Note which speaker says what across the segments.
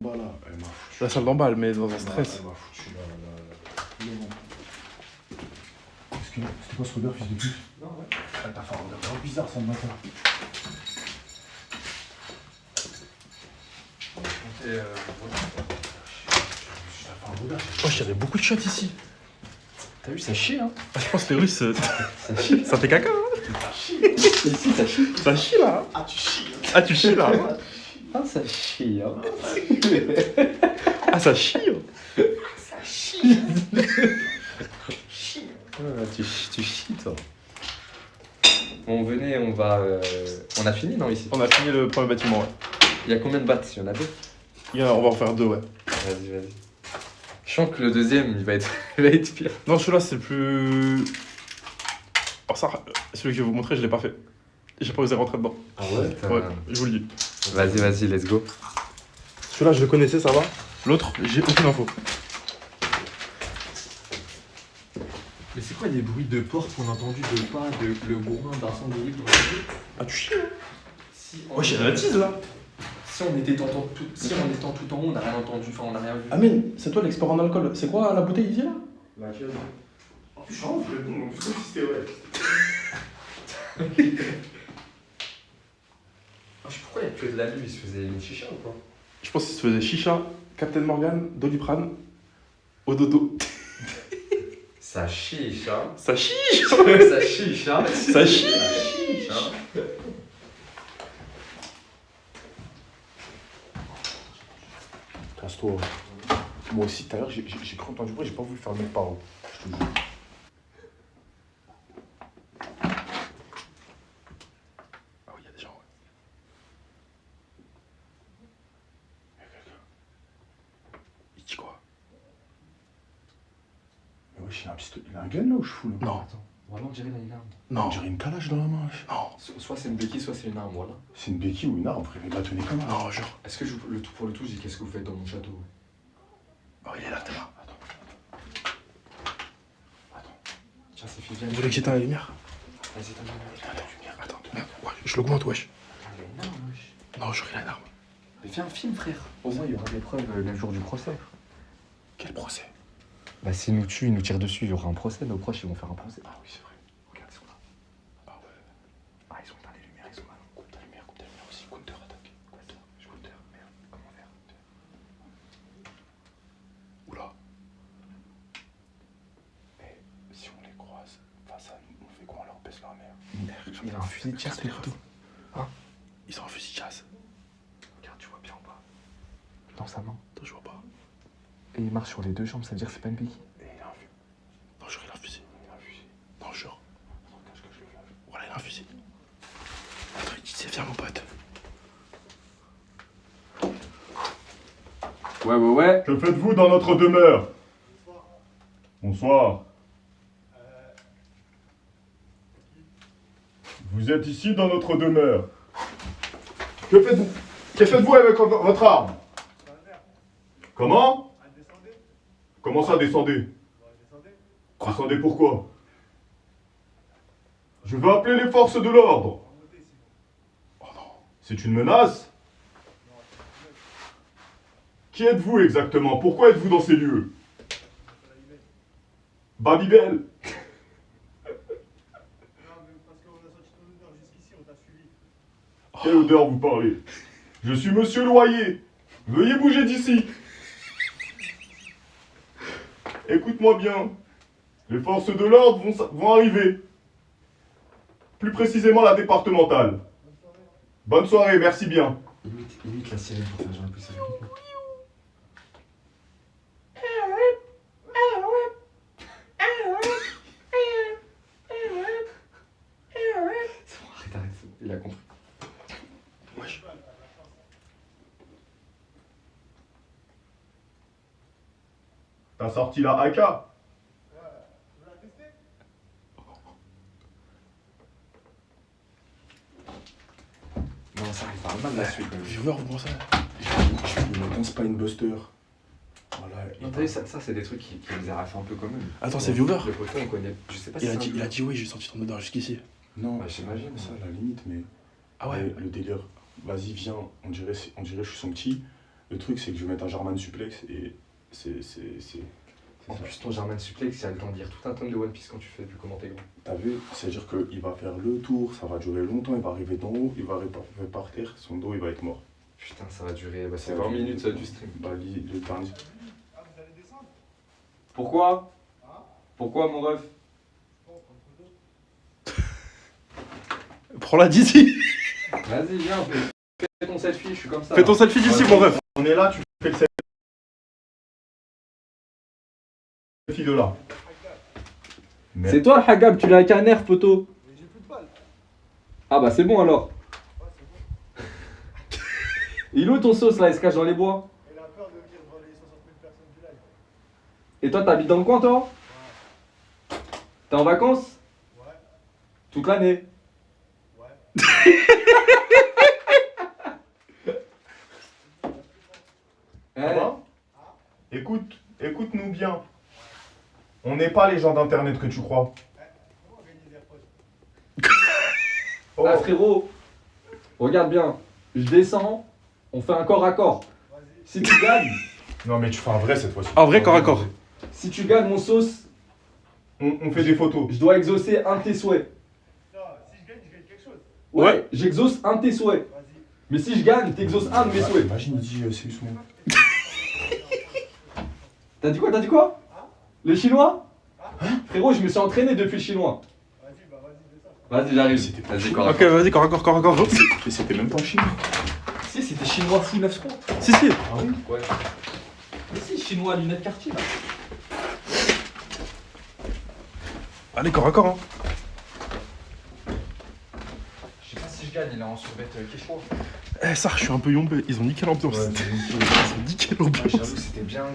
Speaker 1: Bah là, elle m'a foutu.
Speaker 2: La salle d'en bas, elle met dans un
Speaker 1: Elle
Speaker 2: stress.
Speaker 1: m'a foutu là. C'était quoi ce odeur, fils de pute?
Speaker 3: Non, ouais.
Speaker 1: Ah, t'as fait un odeur vraiment bizarre ça le matin.
Speaker 2: Oh, je dirais beaucoup de shots ici.
Speaker 3: T'as vu, ça chie, hein.
Speaker 2: Ah, je pense que les Russes,
Speaker 3: Ça chie.
Speaker 2: ça fait caca, hein.
Speaker 3: Ici, ça chie.
Speaker 2: Ça chie là. Hein.
Speaker 1: Ah, tu chies.
Speaker 2: Ah, tu chies là. Hein.
Speaker 3: Ah, ça chie, hein.
Speaker 2: Ah, ça chie. Hein.
Speaker 1: Ça chie.
Speaker 3: Ah, tu chies, toi. Bon, venez, on va... On a fini, non, ici?
Speaker 2: On a fini le premier bâtiment, ouais.
Speaker 3: Il y a combien de battes? Il y en a deux?
Speaker 2: On va en faire deux, ouais.
Speaker 3: Vas-y, vas-y. Je sens que le deuxième, il va être pire.
Speaker 2: Non, celui-là, c'est le plus. Alors, ça, celui que je vais vous montrer, je l'ai pas fait. J'ai pas osé rentrer dedans.
Speaker 3: Ah ouais?
Speaker 2: Ouais, je vous le dis.
Speaker 3: Vas-y, let's go.
Speaker 2: Celui-là, je le connaissais, ça va. L'autre, j'ai aucune info.
Speaker 4: Mais c'est quoi les bruits de porte qu'on a entendu de pas de le gourmand d'Arsène Livre?
Speaker 2: Ah, tu chies, hein.
Speaker 4: Si
Speaker 2: Ouais, j'ai la tease là.
Speaker 4: Si on était tout en haut, on n'a rien entendu, enfin on n'a rien vu.
Speaker 2: Amine, c'est toi l'expert en alcool. C'est quoi la bouteille ici là?
Speaker 1: Laquelle? En plus, je suis en ouf, le nom, comme si c'était vrai.
Speaker 4: Pourquoi il y a que de la nuit? Il se faisait une chicha ou quoi?
Speaker 2: Je pense qu'il se faisait chicha, Captain Morgan, Doliprane, au dodo.
Speaker 3: Ça chie, chat.
Speaker 2: Ça chie.
Speaker 3: Ça chie, chat.
Speaker 2: Ça chie.
Speaker 1: Casse-toi. Moi aussi, tout à l'heure, j'ai cru entendre du bruit, j'ai pas voulu faire le mec par haut. Je te jure.
Speaker 2: Ah oui, il y a des gens, ouais. Il y a quelqu'un. Il dit quoi?
Speaker 1: Mais wesh, il a un gun là où je fous là?
Speaker 2: Non.
Speaker 4: Attends, vraiment on dirait qu'il a une arme.
Speaker 2: Non.
Speaker 1: On dirait une calage dans la main. wesh.
Speaker 2: Non.
Speaker 4: Soit c'est une béquille, soit c'est une arme, voilà.
Speaker 1: C'est une béquille ou une arme, frère, il va tenir comme ça.
Speaker 2: Non, jure.
Speaker 4: Est-ce que pour le tout, je dis qu'est-ce que vous faites dans mon château?
Speaker 2: Oh, il est là, t'es là.
Speaker 4: Tiens, c'est fait bien.
Speaker 2: Vous voulez que j'éteigne la lumière?
Speaker 4: Vas-y, t'as
Speaker 2: Éteins la lumière. Attends, merde. Ouais, je l'augmente, wesh.
Speaker 4: Il a une arme, wesh.
Speaker 2: Non, jure, il a une arme.
Speaker 4: Mais fais un film, frère.
Speaker 3: Au moins, il y aura des preuves le jour du procès.
Speaker 2: Quel procès?
Speaker 3: Bah, s'ils nous tuent, ils nous tirent dessus, il y aura un procès. Nos proches, ils vont faire un procès.
Speaker 2: Ah oui, c'est vrai.
Speaker 3: Regarde, ils sont là.
Speaker 2: Ah ouais.
Speaker 3: Ah, ils ont éteint les lumières, ils sont là.
Speaker 2: Coupe ta lumière aussi. Counter attaque. Counter. Je counter. Merde.
Speaker 3: Comment faire?
Speaker 2: Oula. Mais si on les croise face à nous, on fait quoi? On leur baisse leur mère.
Speaker 3: Il a un fusil de chasse,
Speaker 2: les
Speaker 3: le
Speaker 2: photos.
Speaker 3: Hein?
Speaker 2: Ils ont un fusil de chasse.
Speaker 3: Regarde, tu vois bien ou pas? Dans sa main.
Speaker 2: Attends, je vois pas.
Speaker 3: Et il marche sur les deux jambes, ça veut dire que c'est pas une béquille.
Speaker 2: Et il a un fusil. Non, jure, il a un fusil. Il a un fusil. Non, jure. Attends, cache-cache le flash. Voilà, il a un fusil. Attends, il dit c'est viens, mon pote.
Speaker 3: Ouais.
Speaker 5: Que faites-vous dans notre demeure? Bonsoir. Vous êtes ici dans notre demeure. Que faites-vous? Que faites-vous avec votre arme? Comment? Comment ça, descendez? Descendez pourquoi? Je veux appeler les forces de l'ordre. Oh non. C'est une menace? Qui êtes-vous exactement? Pourquoi êtes-vous dans ces lieux? Babybel. Quelle odeur vous parlez? Je suis Monsieur Loyer. Veuillez bouger d'ici. Écoute-moi bien. Les forces de l'ordre vont arriver. Plus précisément la départementale. Bonne soirée, merci bien.
Speaker 4: Imite la sirène pour faire genre plus sérieux. C'est bon, arrête, c'est bon, il a compris.
Speaker 2: Wesh.
Speaker 5: T'as sorti la AK?
Speaker 4: Non, ça il parle mal là-dessus quand même.
Speaker 2: Viewer, vous pensez?
Speaker 1: Non, c'est pas une buster. Voilà.
Speaker 4: Non, t'as vu, ça c'est des trucs qui les a fait un peu quand même.
Speaker 2: Attends, c'est viewer?
Speaker 4: Le poteau, on connaît. Je sais pas si
Speaker 2: Il a
Speaker 4: c'est un
Speaker 2: dit,
Speaker 4: viewer.
Speaker 2: oui, j'ai senti ton odeur jusqu'ici.
Speaker 1: Non,
Speaker 4: Bah, j'imagine.
Speaker 1: ça à la limite, mais.
Speaker 2: Ah ouais?
Speaker 1: mais le délire. Vas-y, viens, on dirait je suis son petit. Le truc, c'est que je vais mettre un German suplex et c'est
Speaker 3: En plus, ton German suplex, il a le temps de lire tout un tome de One Piece quand tu fais vu comment t'es grand.
Speaker 1: T'as vu? C'est-à-dire qu'il va faire le tour, ça va durer longtemps, il va arriver d'en haut, il va arriver par terre, son dos il va être mort.
Speaker 3: Putain, ça va durer. Bah, c'est
Speaker 1: Ça va
Speaker 3: 20
Speaker 1: durer-
Speaker 3: minutes du stream.
Speaker 1: Bah, le dernier.
Speaker 3: Pourquoi? Pourquoi, mon ref?
Speaker 2: Prends-la d'ici.
Speaker 3: Vas-y, viens, fais ton selfie, je suis comme ça.
Speaker 2: Fais ton selfie d'ici, mon ref.
Speaker 5: On est là, tu fais le selfie de là.
Speaker 4: C'est toi le Hagab, tu l'as avec un nerf, poteau. Ah bah c'est bon alors. Il est où ton sauce là? Il se cache dans les bois.
Speaker 6: Il a peur de venir devant les 60 000 personnes du live.
Speaker 4: Et toi t'habites dans le coin toi? T'es en vacances?
Speaker 6: Ouais,
Speaker 4: Toute l'année?
Speaker 6: ouais.
Speaker 4: Eh,
Speaker 5: Ça va? Écoute-nous bien. On n'est pas les gens d'internet que tu crois.
Speaker 6: Comment gagner des AirPods?
Speaker 5: Oh,
Speaker 4: Ah frérot, regarde bien, je descends, on fait un corps à corps.
Speaker 6: Vas-y.
Speaker 4: Si tu gagnes,
Speaker 5: non mais tu fais un vrai cette fois-ci.
Speaker 2: En vrai, corps à corps.
Speaker 4: si tu gagnes mon sauce,
Speaker 5: On fait des photos.
Speaker 4: je dois exaucer un de tes souhaits.
Speaker 6: Non, si je gagne quelque chose.
Speaker 4: Ouais, j'exauce un de tes souhaits.
Speaker 6: Vas-y.
Speaker 4: Mais si je gagne, t'exauces un de mes souhaits.
Speaker 1: Imagine, il dit c'est Ousmane.
Speaker 4: T'as dit quoi? Le chinois? Frérot, je me suis entraîné depuis le chinois.
Speaker 6: Vas-y, bah vas-y, fais ça.
Speaker 4: Vas-y, j'arrive.
Speaker 1: C'était pas
Speaker 3: Vas-y,
Speaker 1: chaud.
Speaker 3: corps à
Speaker 2: Ok, vas-y, corps à corps, corps à corps.
Speaker 1: Mais c'était même pas en Chine.
Speaker 4: Si, c'était chinois full 9 3.
Speaker 2: Si, si.
Speaker 1: Ah oui?
Speaker 3: Ouais.
Speaker 4: Mais si, chinois lunettes quartier là.
Speaker 2: Allez, corps à corps. Hein.
Speaker 3: Je sais pas si je gagne, il est en surbet Quechua.
Speaker 2: Eh, ça, je suis un peu yombé. Ils ont niqué l'ambiance.
Speaker 1: Ouais,
Speaker 2: Ils ont niqué l'ambiance.
Speaker 3: J'avoue, c'était bien.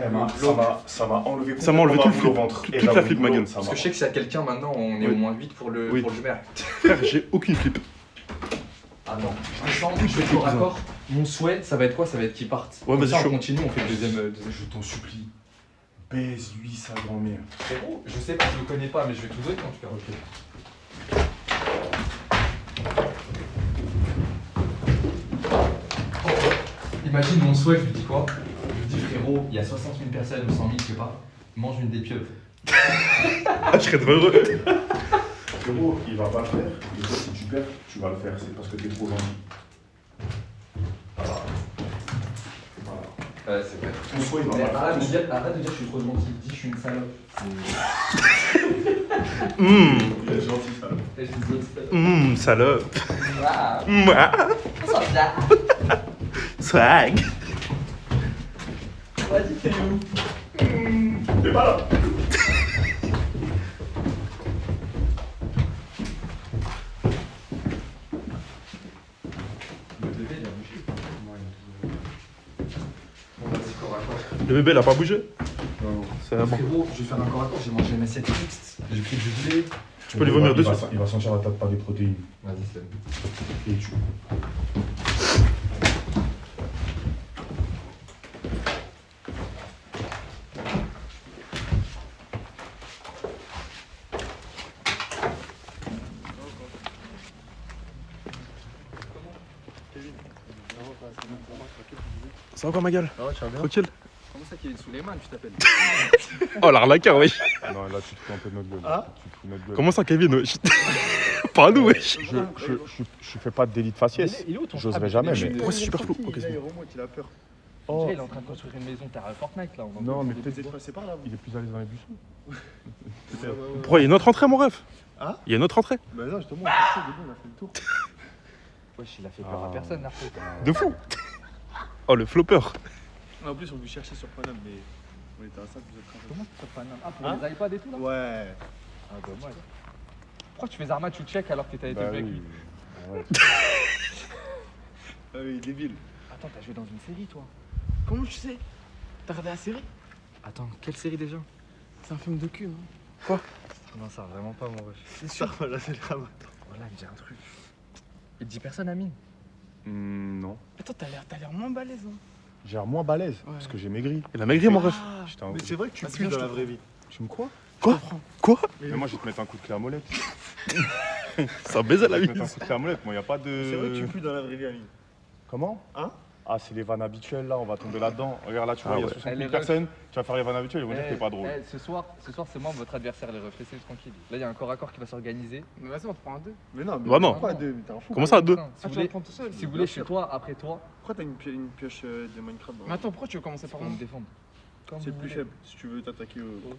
Speaker 1: ça m'a enlevé
Speaker 2: Ça m'a enlevé tout le
Speaker 1: complètement
Speaker 2: flip.
Speaker 1: au ventre.
Speaker 2: Toute
Speaker 1: Et
Speaker 2: la
Speaker 1: j'avoue,
Speaker 2: flip, ma gueule.
Speaker 1: ça
Speaker 3: Parce
Speaker 1: m'a-
Speaker 3: que je sais que s'il y a quelqu'un maintenant, on est
Speaker 2: Oui.
Speaker 3: au moins 8 pour le
Speaker 2: Oui.
Speaker 3: maire.
Speaker 2: Frère, j'ai aucune flip.
Speaker 3: Ah non, je descends, je fais corps à corps. Mon souhait, ça va être quoi? Ça va être qu'il parte.
Speaker 2: Ouais,
Speaker 3: Comme
Speaker 2: vas-y,
Speaker 3: ça,
Speaker 2: chaud.
Speaker 3: on continue, on fait le deuxième.
Speaker 1: Je t'en supplie. Baise-lui sa grand-mère.
Speaker 3: Frérot, je sais pas, je le connais pas, mais je vais tout donner en tout cas. Ok. Imagine mon souhait, je lui dis quoi? Je lui dis frérot, il y a 60 000 personnes ou 100 000, je sais pas, mange une des pieuvres.
Speaker 2: Ah, je serais trop heureux.
Speaker 1: Frérot, il va pas le faire. Et toi, si tu perds, tu vas le faire. C'est parce que t'es trop gentil. Voilà.
Speaker 3: Ouais, c'est vrai.
Speaker 1: Ton souhait, il va
Speaker 3: Mais
Speaker 1: pas le
Speaker 3: arrête de
Speaker 1: faire.
Speaker 3: dire, arrête de dire je suis trop gentil, dis je suis une salope.
Speaker 1: Il est gentil, ça.
Speaker 3: Et je dis une salope.
Speaker 2: Salope.
Speaker 3: Ah,
Speaker 2: Mouah.
Speaker 3: ça vient.
Speaker 2: Swag.
Speaker 3: Vas-y, t'es où?
Speaker 5: T'es pas là.
Speaker 3: Le bébé, il a bougé. Bon, vas-y, corps à corps.
Speaker 2: Le bébé, il a pas bougé.
Speaker 3: Non.
Speaker 2: C'est bon.
Speaker 3: Frérot, je vais faire un corps à corps, j'ai mangé une assiette mixte, j'ai pris du blé.
Speaker 2: Tu peux lui vomir
Speaker 1: Il va-
Speaker 2: dessus.
Speaker 1: Il va sentir la table pas des protéines.
Speaker 3: Vas-y, c'est bon.
Speaker 1: Et tu.
Speaker 2: Ça va quoi, ma gueule? Tranquille.
Speaker 3: Comment ça qu'il est sous les mains, tu t'appelles?
Speaker 2: Oh, l'arnaqueur, wesh.
Speaker 1: Non, là, tu te fous un peu de notre gueule. Tu te fous de notre gueule.
Speaker 2: Comment ça, Kevin, wesh? Pas à nous, wesh.
Speaker 1: Je fais pas de délit de faciès.
Speaker 3: Il est où ton
Speaker 1: J'oserais jamais, mais.
Speaker 2: Pourquoi c'est super flou? Ok, c'est bon.
Speaker 6: il a peur.
Speaker 1: Oh.
Speaker 3: Il est en train de construire une maison, t'as Fortnite là. on en
Speaker 1: Non,
Speaker 3: veut
Speaker 1: mais
Speaker 3: des
Speaker 1: peut-être
Speaker 3: petits bois.
Speaker 6: passé par là.
Speaker 1: il est plus à l'aise dans les buissons.
Speaker 2: Pourquoi il y a une autre entrée, mon ref?
Speaker 6: Hein?
Speaker 2: Il y a une autre entrée.
Speaker 6: Bah non, justement, on a fait le tour.
Speaker 3: Wesh, il a fait peur à personne, Narco.
Speaker 2: De fou. Oh, le flopper.
Speaker 6: En plus, on lui cherchait sur Paname, mais on était à 5, vous êtes
Speaker 3: Comment tu fais pas Ah, pour
Speaker 6: Hein
Speaker 3: les iPads et tout là?
Speaker 6: Ouais.
Speaker 3: Ah, dommage. Pourquoi tu fais Arma, tu check alors que t'as été
Speaker 1: Bah
Speaker 3: avec
Speaker 1: oui.
Speaker 3: lui?
Speaker 1: Ouais.
Speaker 6: Ah oui, débile.
Speaker 3: Attends, t'as joué dans une série toi?
Speaker 6: Comment tu sais? T'as regardé la série?
Speaker 3: Attends, quelle série déjà?
Speaker 6: C'est un film de cul, hein.
Speaker 3: Non, ça vraiment pas mon ref.
Speaker 6: C'est sûr. Voilà, c'est le ramadan.
Speaker 3: Voilà, il me dit un truc. Il te dit personne, Amine?
Speaker 1: Non.
Speaker 6: Attends, t'as l'air moins balèze, hein.
Speaker 1: J'ai l'air moins balèze
Speaker 6: Ouais.
Speaker 1: parce que j'ai maigri.
Speaker 2: Il a maigri, mon ref.
Speaker 6: Ah,
Speaker 1: J'étais un-
Speaker 6: mais c'est vrai que tu
Speaker 3: Vas-y,
Speaker 6: pues
Speaker 3: viens,
Speaker 6: dans
Speaker 3: je
Speaker 6: la
Speaker 3: te
Speaker 6: vraie vie.
Speaker 1: Tu me crois?
Speaker 2: Quoi? Quoi?
Speaker 1: Mais moi, je vais te mettre un coup de clé à molette.
Speaker 2: Ça baise à la
Speaker 1: Je vais te mettre un
Speaker 2: mise.
Speaker 1: coup de clé à molette. Moi, y a pas de.
Speaker 6: C'est vrai que tu pues dans la vraie vie, Amine.
Speaker 1: Comment?
Speaker 6: Hein?
Speaker 5: Ah, c'est les vannes habituelles là, on va tomber là-dedans. Regarde là, tu vois,
Speaker 2: Ah
Speaker 5: il y a
Speaker 2: ouais.
Speaker 5: 60
Speaker 4: Eh,
Speaker 5: 000
Speaker 4: les
Speaker 5: personnes. Tu vas faire les vannes habituelles, ils vont dire que t'es pas drôle.
Speaker 4: Ce soir c'est moi votre adversaire, les refs. Laissez tranquille. Là, il y a un corps à corps qui va s'organiser.
Speaker 7: Mais vas-y, on te prend un 2.
Speaker 6: Mais non, mais
Speaker 2: Bah non.
Speaker 6: pas deux, mais t'es un fou.
Speaker 2: Comment ça, à deux?
Speaker 4: Si
Speaker 7: Ah,
Speaker 4: vous
Speaker 7: tu vas
Speaker 4: voulez,
Speaker 7: le prendre tout seul.
Speaker 4: si vous voulez, je suis toi, après toi,
Speaker 6: Pourquoi t'as une pioche de Minecraft
Speaker 7: Mais attends, pourquoi tu veux commencer par
Speaker 4: pour
Speaker 7: moi
Speaker 4: me défendre. Comme
Speaker 6: C'est
Speaker 4: vous
Speaker 6: plus
Speaker 4: voulez.
Speaker 6: faible si tu veux t'attaquer au.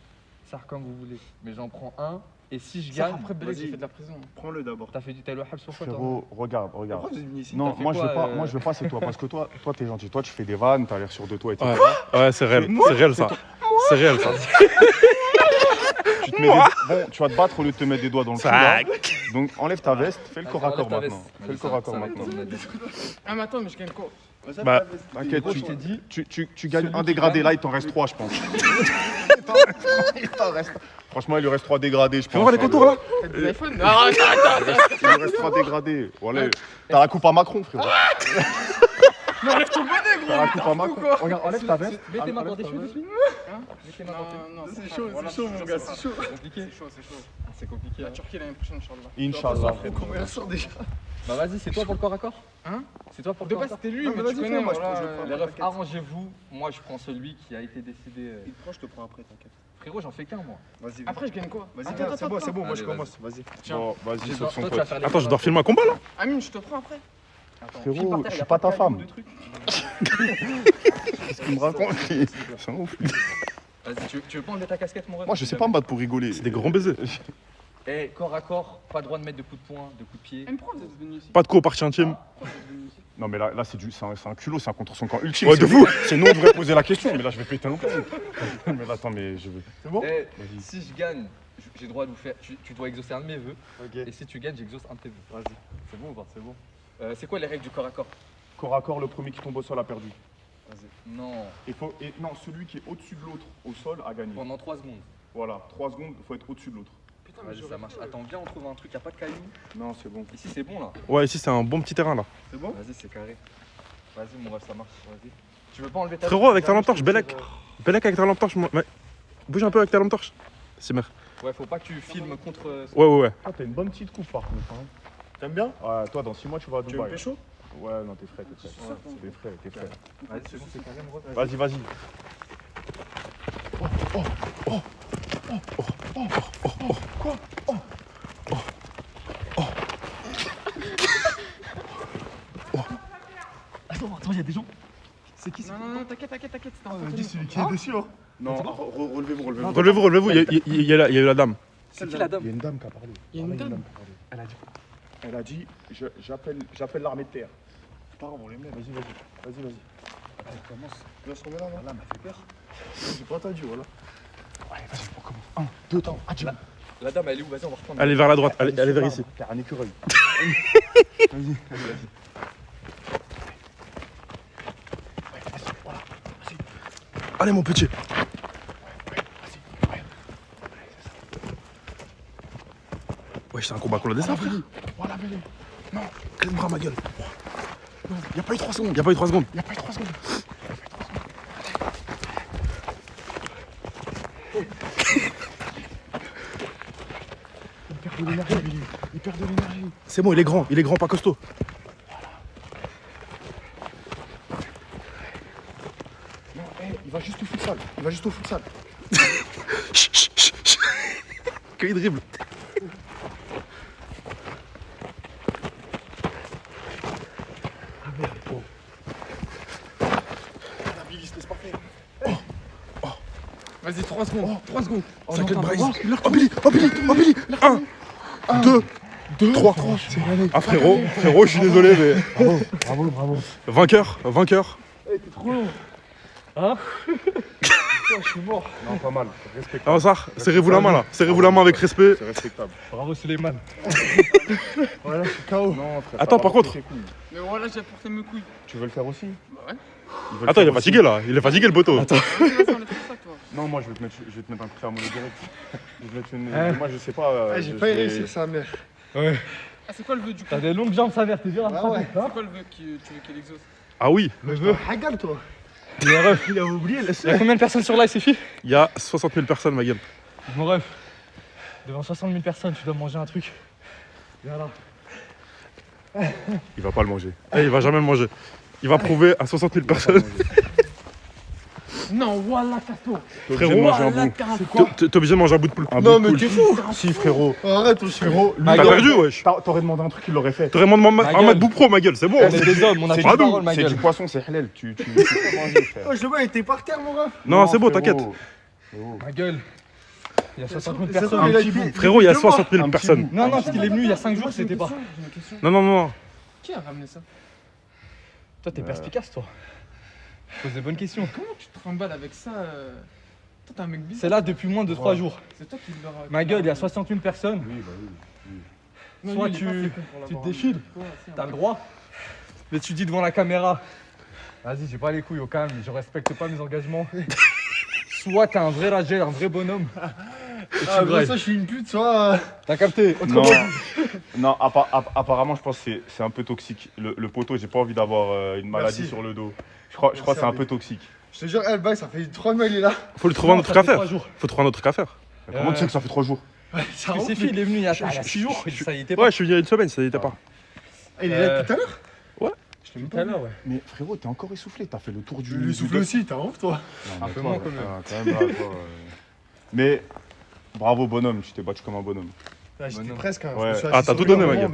Speaker 4: Ça, comme vous voulez. Mais j'en prends un. Et si je
Speaker 7: Ça,
Speaker 4: gagne,
Speaker 7: après, Belek,
Speaker 6: vas-y.
Speaker 7: j'ai fait de la prison.
Speaker 6: Prends-le d'abord.
Speaker 4: t'as fait du Taylor Habs sur quoi, toi?
Speaker 5: Frérot, regarde.
Speaker 6: Pourquoi vous êtes venu ici?
Speaker 5: Non,
Speaker 4: fait
Speaker 5: moi,
Speaker 4: quoi,
Speaker 5: je veux pas, moi je veux pas, c'est toi. Parce que toi t'es gentil. Toi, tu fais des vannes, t'as l'air sûr de toi et tout.
Speaker 2: Ouais, ouais, c'est réel. C'est réel ça. C'est réel ça.
Speaker 5: Tu te mets bon, tu vas te battre au lieu de te mettre des doigts dans le cul. là. Donc enlève ta veste, fais le corps à corps maintenant. Fais le corps à corps maintenant.
Speaker 7: Ah, mais attends, mais je gagne quoi?
Speaker 2: Bah,
Speaker 5: T'inquiète,
Speaker 4: Moi, je t'ai dit,
Speaker 5: tu gagnes un dégradé là, il t'en reste 3, je pense. Il t'en reste. Franchement, il lui reste 3 dégradés, je pense.
Speaker 2: fais voir les contours là.
Speaker 7: T'as des iPhones? Non, arrête, arrête.
Speaker 5: Il lui reste 3 dégradés. Voilà. T'as la coupe à Macron, frérot.
Speaker 7: Mais enlève ton bonnet, gros.
Speaker 5: T'as la coupe à Macron. Regarde, enlève ta veste.
Speaker 4: mets tes mains dans tes cheveux dessus.
Speaker 7: Hein?
Speaker 4: Mettez tes mains dans tes
Speaker 7: Non, non,
Speaker 6: C'est chaud, mon gars, c'est chaud.
Speaker 4: C'est compliqué.
Speaker 7: C'est chaud, c'est chaud.
Speaker 4: C'est compliqué.
Speaker 7: La
Speaker 4: hein.
Speaker 7: Turquie l'année prochaine, Inch'Allah.
Speaker 5: Inch'Allah.
Speaker 6: Combien ça déjà?
Speaker 4: Bah vas-y, c'est toi pour le corps à corps.
Speaker 7: Hein?
Speaker 4: C'est toi pour le
Speaker 7: De
Speaker 4: corps à
Speaker 7: base,
Speaker 4: corps.
Speaker 7: c'était lui,
Speaker 6: Non,
Speaker 7: mais
Speaker 6: mais
Speaker 7: tu
Speaker 6: vas-y,
Speaker 7: connais,
Speaker 6: fais-moi,
Speaker 7: voilà.
Speaker 6: je prends.
Speaker 4: Les refs, arrangez-vous. Moi, je prends celui qui a été décidé.
Speaker 6: Il te prend, je te prends après, t'inquiète.
Speaker 4: Frérot, j'en fais qu'un, moi.
Speaker 6: Vas-y.
Speaker 7: Après, je gagne quoi?
Speaker 6: Vas-y,
Speaker 7: Attends,
Speaker 6: viens,
Speaker 7: attends,
Speaker 6: c'est bon,
Speaker 7: attends.
Speaker 6: moi je
Speaker 4: Allez,
Speaker 6: commence. Vas-y.
Speaker 5: Bon, vas-y,
Speaker 4: Toi,
Speaker 5: sauf son
Speaker 4: tu vas
Speaker 5: pote.
Speaker 4: faire les
Speaker 2: Attends, je dois filmer un combat là.
Speaker 7: Amine, je te prends après.
Speaker 4: Attends,
Speaker 5: Frérot,
Speaker 4: pile par terre,
Speaker 5: je
Speaker 4: y
Speaker 5: suis
Speaker 4: a
Speaker 5: pas
Speaker 4: de
Speaker 5: ta
Speaker 4: cailloux,
Speaker 5: femme.
Speaker 4: de trucs.
Speaker 5: Qu'est-ce qu'il me raconte lui C'est un ouf.
Speaker 4: Vas-y, tu veux pas enlever ta casquette, mon ref?
Speaker 5: Moi, je sais pas me battre pour rigoler.
Speaker 2: C'est des grands baisers.
Speaker 4: Eh, corps à corps, pas droit de mettre de coups de poing, de coups de pied.
Speaker 7: Mais pourquoi vous êtes venu ici?
Speaker 2: Pas de co partie intime.
Speaker 5: Non, mais là c'est un culot, c'est un contre son camp ultime.
Speaker 2: Ouais, de
Speaker 5: C'est
Speaker 2: fou.
Speaker 5: C'est nous, on devrait poser la question, mais là, je vais péter un plomb. Mais là, attends, mais je veux. C'est bon
Speaker 4: Eh,
Speaker 5: Vas-y.
Speaker 4: si je gagne, j'ai le droit de vous faire. Tu dois exaucer un de mes vœux.
Speaker 6: Ok.
Speaker 4: Et si tu gagnes, j'exauce un de tes vœux.
Speaker 6: Vas-y.
Speaker 4: C'est bon ou pas? C'est bon. C'est quoi les règles du corps à corps?
Speaker 5: Corps à corps, le premier qui tombe au sol a perdu.
Speaker 4: Non,
Speaker 5: Non, celui qui est au-dessus de l'autre au sol a gagné.
Speaker 4: pendant 3 secondes.
Speaker 5: Voilà, 3 secondes, il faut être au-dessus de l'autre.
Speaker 7: Putain, mais
Speaker 4: Vas-y, ça marche. Attends, viens, on trouve un truc, y'a pas de cailloux.
Speaker 5: Non, c'est bon.
Speaker 4: Ici, c'est bon là.
Speaker 2: Ouais, ici c'est un bon petit terrain là.
Speaker 6: C'est bon?
Speaker 4: Vas-y, c'est carré. Vas-y, mon ref, ça marche. Vas-y. Tu veux pas enlever ta.
Speaker 2: Frérot, avec ta lampe torche, Belek. Belek avec ta lampe torche. Ouais. Bouge un peu avec ta lampe torche. C'est merde.
Speaker 4: Ouais, faut pas que tu filmes contre.
Speaker 2: Ouais.
Speaker 5: Ah, t'as une bonne petite coupe par contre. Hein.
Speaker 6: T'aimes bien?
Speaker 5: Ouais, toi, dans 6 mois, tu vas à
Speaker 6: Tu veux me
Speaker 5: Dubaï.
Speaker 6: pécho?
Speaker 5: Ouais, non, t'es frais. Ouais, c'est des frais, t'es frais.
Speaker 4: Vas-y, c'est bon, c'est carré, mon ref.
Speaker 5: Vas-y.
Speaker 4: Attends, y'a des gens. C'est qui?
Speaker 7: Non, non, non, t'inquiète, c'est un peu
Speaker 6: Dis celui qui est dessus, hein.
Speaker 5: Non, relevez-vous.
Speaker 2: Relevez-vous, il y a eu la dame.
Speaker 4: C'est qui la dame?
Speaker 5: Il y a une dame qui a parlé.
Speaker 7: Il y a une dame.
Speaker 5: Elle a dit j'appelle l'armée de terre.
Speaker 6: Pas grave, on les met.
Speaker 5: Vas-y.
Speaker 6: Viens se remettre là, non? Là, m'a fait peur. J'ai pas entendu, voilà.
Speaker 5: Allez, vas-y, on commence. 1, 2, 3, adieu.
Speaker 4: La dame, elle est où? Vas-y, on va reprendre.
Speaker 2: Allez vers la droite, allez vers ici.
Speaker 5: T'as un écureuil. Vas-y.
Speaker 2: Allez mon petit. Ouais, c'est un combat qu'on a descend, frère.
Speaker 5: Voilà, Belé.
Speaker 2: Non, quel bras ma gueule.
Speaker 5: Non, y a pas eu 3 secondes.
Speaker 2: Y a pas eu 3 secondes.
Speaker 5: Y a pas eu 3 secondes. Il perd de l'énergie, Belé. Il perd de l'énergie.
Speaker 2: C'est bon, il est grand, pas costaud.
Speaker 5: Non, il va juste au futsal.
Speaker 2: Chut. Que il dribble.
Speaker 5: La Billy, se laisse pas faire.
Speaker 7: Vas-y, 3 secondes. 3 secondes.
Speaker 2: Ça quête Bryce. Oh Billy. 1, 2, 3. Ah frérot, je suis désolé mais.
Speaker 5: Bravo.
Speaker 2: Vainqueur.
Speaker 7: Eh, t'es trop long. Hein? Je suis mort.
Speaker 5: Non, pas mal. Respectable.
Speaker 2: Alors ça, serrez-vous la main là. Serrez-vous la main avec respect.
Speaker 5: C'est respectable.
Speaker 4: Bravo, Suleiman.
Speaker 6: Voilà, je suis KO.
Speaker 5: Non, frère.
Speaker 2: Attends,
Speaker 5: t'as
Speaker 2: par
Speaker 5: pas
Speaker 2: contre.
Speaker 5: porté tes couilles.
Speaker 7: Mais voilà, j'ai apporté mes couilles.
Speaker 5: Tu veux le faire aussi?
Speaker 7: Bah ouais.
Speaker 2: Attends, il est fatigué là. Il est fatigué le poteau.
Speaker 7: Vas-y, on est comme ça, toi.
Speaker 5: Non, moi je vais te mettre un coup de ferme direct. Je vais te mettre une. Moi je sais pas.
Speaker 6: J'ai pas réussi sa mère.
Speaker 7: Ah, c'est quoi le vœu du coup?
Speaker 4: T'as des longues jambes, ça vert, t'es dur à
Speaker 6: Ah ouais.
Speaker 7: C'est quoi le vœu que tu veux qu'il exauce?
Speaker 2: Ah oui.
Speaker 6: Le vœu. Hagal, toi.
Speaker 4: Mon ref,
Speaker 6: Il a oublié, laisse.
Speaker 4: il y a combien de personnes sur live, c'est fi?
Speaker 2: Il y a 60 000 personnes ma gueule.
Speaker 4: Mon ref, devant 60 000 personnes, tu dois manger un truc. Viens là.
Speaker 2: Il va pas le manger. Il va jamais le manger. Il va prouver à 60 000 personnes.
Speaker 7: Non, voilà, casse-toi.
Speaker 5: T'es obligé de manger un bout.
Speaker 2: T'es obligé de manger un bout de poulpe.
Speaker 5: Non, mais t'es fou. Si, frérot. Arrête, frérot.
Speaker 2: T'as perdu, wesh.
Speaker 5: T'aurais demandé un truc, il l'aurait fait.
Speaker 2: T'aurais demandé un
Speaker 4: gueule.
Speaker 2: MacBook Pro, ma gueule, c'est bon.
Speaker 4: On est des hommes, on a
Speaker 5: C'est
Speaker 4: pas de
Speaker 2: du-
Speaker 4: parole, ma
Speaker 5: C'est
Speaker 4: gueule.
Speaker 5: du poisson, c'est halal. Tu peux pas manger, frère.
Speaker 6: Oh, je le vois, il était par terre, mon gars.
Speaker 2: Non, c'est bon, t'inquiète.
Speaker 4: Ma gueule. Il y a 60 000
Speaker 6: Ça se trouve,
Speaker 4: personnes.
Speaker 6: il a été-
Speaker 2: Frérot, il y a
Speaker 6: deux mois.
Speaker 2: 60 000
Speaker 5: Un petit
Speaker 2: personnes.
Speaker 5: bout.
Speaker 4: Non, non, parce qu'il est venu il y a 5 jours, c'était pas.
Speaker 2: Non, non, non.
Speaker 7: Qui a ramené ça?
Speaker 4: Toi, t'es perspicace, toi. Pose des bonnes questions.
Speaker 7: Comment tu te remballes avec ça Toi, t'es un mec bizarre.
Speaker 4: C'est là depuis moins de 3 jours.
Speaker 7: C'est toi qui leur.
Speaker 4: Ma gueule, il y a 60 000 personnes.
Speaker 7: Non,
Speaker 4: soit
Speaker 7: lui, il est pas
Speaker 4: tu-
Speaker 7: fait con pour
Speaker 4: tu te
Speaker 7: l'avoir
Speaker 4: défiles.
Speaker 7: ramené. Toi, si,
Speaker 4: T'as
Speaker 7: hein.
Speaker 4: le droit. Mais tu dis devant la caméra. Vas-y, j'ai pas les couilles au calme, je respecte pas mes engagements. Soit t'es un vrai ragel, un vrai bonhomme. Et
Speaker 6: Ah,
Speaker 4: tu
Speaker 6: mais
Speaker 4: grailles.
Speaker 6: ça, je suis une pute, soit.
Speaker 4: T'as capté?
Speaker 5: Non, non apparemment, je pense que c'est un peu toxique. Le poteau, j'ai pas envie d'avoir une maladie
Speaker 6: Merci.
Speaker 5: sur le dos. Je crois que c'est un peu toxique.
Speaker 6: Je te jure, elle baille, ça fait 3 mois, il est là.
Speaker 2: Faut lui trouver un autre truc à faire.
Speaker 4: 3 jours.
Speaker 2: Faut trouver un autre truc à faire.
Speaker 5: Comment tu sais que ça fait 3 jours?
Speaker 6: Ça
Speaker 4: Mais c'est fait, il est venu il y a 6 jours. Ça y était pas.
Speaker 2: Ouais, je suis venu il y a une semaine, ça y était pas.
Speaker 6: Il est là depuis tout à l'heure?
Speaker 2: Ouais.
Speaker 6: Je l'ai même
Speaker 4: Tout à
Speaker 6: pas vu.
Speaker 4: l'heure, ouais.
Speaker 5: Mais frérot, t'es encore essoufflé. T'as fait le tour du.
Speaker 6: Je lui souffle aussi, t'es un ouf, toi.
Speaker 5: Non,
Speaker 4: Un
Speaker 5: mais
Speaker 4: peu
Speaker 5: toi,
Speaker 4: moins, quand même.
Speaker 5: quand même là, toi, Mais bravo, bonhomme. Tu t'es battu comme un bonhomme.
Speaker 6: Ouais, j'étais
Speaker 4: Bonhomme.
Speaker 6: presque. Hein.
Speaker 5: Ouais.
Speaker 6: Je me suis
Speaker 2: Ah,
Speaker 6: assis
Speaker 2: t'as
Speaker 6: sur
Speaker 2: tout
Speaker 6: lui
Speaker 2: donné,
Speaker 6: un
Speaker 2: ma
Speaker 6: moment,
Speaker 2: gueule.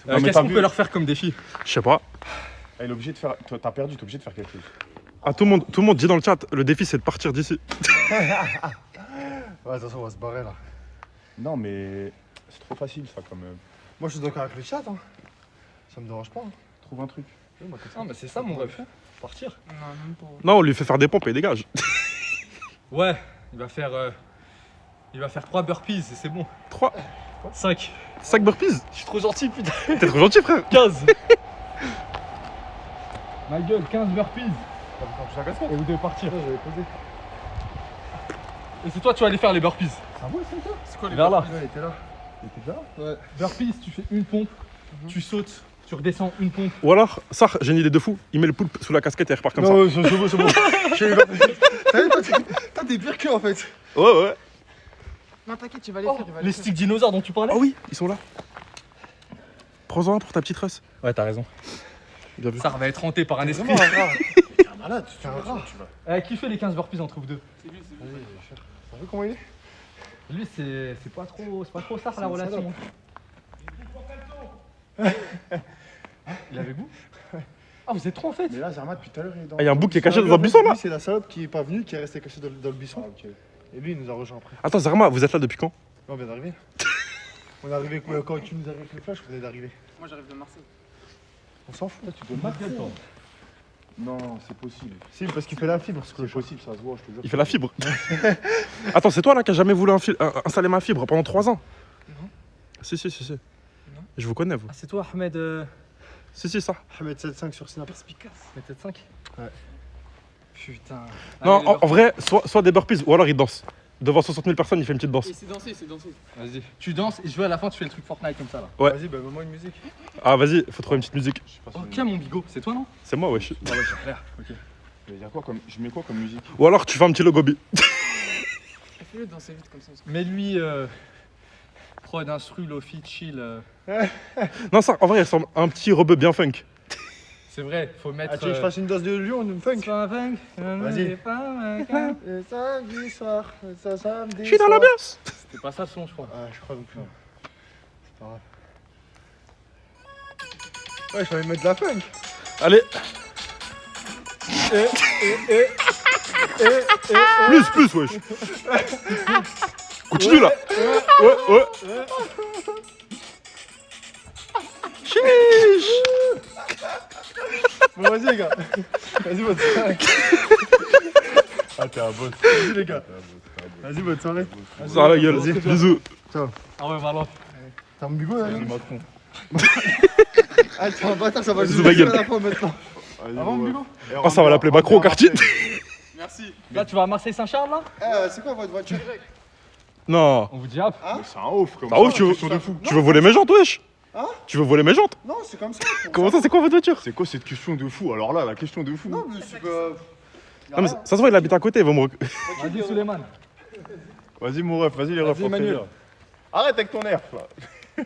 Speaker 6: mais-
Speaker 5: Non, mais
Speaker 4: Qu'est-ce
Speaker 5: t'as
Speaker 4: qu'on
Speaker 5: vu-
Speaker 4: peut leur faire comme défi?
Speaker 2: Je sais pas.
Speaker 5: Elle est obligée de faire. Toi, t'as perdu, t'es obligé de faire quelque chose.
Speaker 2: Ah, tout le monde dit dans le chat, le défi c'est de partir d'ici.
Speaker 6: Ouais, attention, on va se barrer là.
Speaker 5: Non, mais c'est trop facile, ça, quand même.
Speaker 6: Moi, je suis d'accord avec le chat. Hein. Ça me dérange pas. Hein.
Speaker 5: Trouve un truc.
Speaker 4: Ah, mais c'est ça mon rêve. Partir.
Speaker 7: Non, même pas.
Speaker 2: Non, on lui fait faire des pompes et il dégage.
Speaker 4: Ouais, il va faire 3 burpees et c'est bon.
Speaker 2: 3,
Speaker 4: 5.
Speaker 2: 5 burpees.
Speaker 4: Je suis trop gentil, putain.
Speaker 2: T'es trop gentil, frère.
Speaker 4: 15. Ma gueule, 15 burpees. Et vous devez partir.
Speaker 6: J'avais posé.
Speaker 4: Et c'est toi, tu vas aller faire les burpees.
Speaker 7: C'est quoi les
Speaker 4: Vers là.
Speaker 6: Ouais, il était là.
Speaker 5: Il était là?
Speaker 6: Ouais.
Speaker 4: Burpees, tu fais une pompe, tu sautes, tu redescends une pompe.
Speaker 2: Ou alors, ça, j'ai une idée de fou. Il met le poulpe sous la casquette et il repart comme ça.
Speaker 6: Non, ouais, c'est bon, c'est bon. T'as vu, toi, t'es pire que en fait.
Speaker 2: Ouais, ouais.
Speaker 7: Non, t'inquiète, tu vas les faire. il va
Speaker 4: Les
Speaker 7: les faire.
Speaker 4: sticks dinosaures dont tu parlais?
Speaker 2: Ah oui, ils sont là. Prends-en un pour ta petite race.
Speaker 4: Ouais, t'as raison.
Speaker 2: Bien vu.
Speaker 4: Ça va être hanté par un esprit.
Speaker 6: Vraiment un rat. T'es un malade, tu es un rat.
Speaker 4: Qui fait les 15 burpees entre vous deux?
Speaker 6: Vas-y, cher. T'as vu comment il est?
Speaker 4: Lui, c'est pas trop ça la relation. Il avait goût? Ah, vous êtes trop en fait?
Speaker 6: Mais là, Zerma, depuis tout à l'heure, il est dans.
Speaker 2: Ah, y a un bouc qui est caché dans un buisson là.
Speaker 6: Lui, c'est la salope qui est pas venue, qui est restée cachée dans le buisson. Et lui, il nous a rejoint après.
Speaker 2: Attends, Zarma, vous êtes là depuis quand?
Speaker 6: On vient d'arriver. On est arrivé quand tu nous as avec le flash, on venait d'arriver.
Speaker 7: Moi, j'arrive de Marseille.
Speaker 6: On s'en fout.
Speaker 5: Tu donnes pas de toi. Non, c'est possible.
Speaker 6: Si, parce qu'il fait la fibre, ce
Speaker 5: C'est
Speaker 6: clochard.
Speaker 5: possible, ça se voit, je te jure.
Speaker 2: Il fait la fibre. Attends, c'est toi là qui a jamais voulu installer ma fibre pendant 3 ans?
Speaker 7: Non.
Speaker 2: Si. Je vous connais, vous.
Speaker 4: Ah, c'est toi, Ahmed.
Speaker 2: Si, ça.
Speaker 6: Ahmed 7.5 sur Snap.
Speaker 7: Perspicace.
Speaker 4: Mais peut-être 5.
Speaker 6: Ouais.
Speaker 7: Putain.
Speaker 2: Non,
Speaker 7: Allez, les
Speaker 2: en vrai, soit des burpees ou alors il danse. Devant 60 000 personnes, il fait une petite danse.
Speaker 7: Et c'est dansé, c'est dansé.
Speaker 4: Vas-y. Tu danses et je veux à la fin, tu fais le truc Fortnite comme ça là.
Speaker 2: Ouais.
Speaker 6: Vas-y, bah, mets-moi une musique.
Speaker 2: Ah, vas-y, faut trouver une petite musique.
Speaker 5: Je sais pas
Speaker 4: Ok, mon bigot, c'est toi non?
Speaker 2: C'est moi, wesh.
Speaker 4: Ah ouais, c'est clair. Ok.
Speaker 5: Il y a quoi comme... Je mets quoi comme musique?
Speaker 2: Ou alors tu fais un petit logo bi.
Speaker 7: Fais-le danser vite comme ça.
Speaker 4: Mais lui, prod, instru, lofi, chill.
Speaker 2: Non, ça, en vrai, il ressemble à un petit rebeu bien funk.
Speaker 4: C'est vrai, faut mettre.
Speaker 6: Ah, tu veux que je fasse une danse de lion, une funk?
Speaker 4: Vas-y.
Speaker 6: Vas-y. Et samedi soir, ça samedi.
Speaker 2: Je suis dans
Speaker 6: soir.
Speaker 2: l'ambiance.
Speaker 4: C'était pas ça le son, je crois.
Speaker 6: Ah, je crois non plus. C'est pas grave. Ouais, je vais mettre de la funk.
Speaker 2: Allez, plus, wesh. Continue là. Ouais. Chiche.
Speaker 6: Bon, vas-y, les gars. Vas-y, bonne soirée.
Speaker 5: Ah, t'es un boss.
Speaker 6: Vas-y, les gars. Vas-y, bonne soirée.
Speaker 2: Ça la gueule. Bisous.
Speaker 4: Ah ouais, Valent.
Speaker 6: T'as un bigot, là? Ah, t'es un bâtard, ça va
Speaker 2: Bisous,
Speaker 6: jouer
Speaker 2: ma gueule.
Speaker 6: à la fin maintenant. Avant le bigot?
Speaker 2: Oh, ça va l'appeler Macron au quartier.
Speaker 7: Merci.
Speaker 4: Là, tu vas à Marseille-Saint-Charles là?
Speaker 6: C'est quoi votre voiture?
Speaker 2: Non.
Speaker 4: On vous dit hop.
Speaker 5: C'est un ouf, comme
Speaker 2: Bah
Speaker 5: ça.
Speaker 2: ouf, tu veux voler mes jantes, wesh?
Speaker 6: Hein?
Speaker 2: Tu veux voler mes jantes?
Speaker 6: Non, c'est comme ça.
Speaker 2: Comment ça, c'est quoi votre voiture?
Speaker 5: C'est quoi cette question de fou? Alors là, la question de fou.
Speaker 6: Non, mais c'est pas.
Speaker 2: Non, mais ça se voit, il habite à côté, il va me
Speaker 4: Vas-y, Suleiman.
Speaker 5: Vas-y, mon ref, vas-y, les refs.
Speaker 6: Emmanuel.
Speaker 5: Arrête avec ton nerf, là.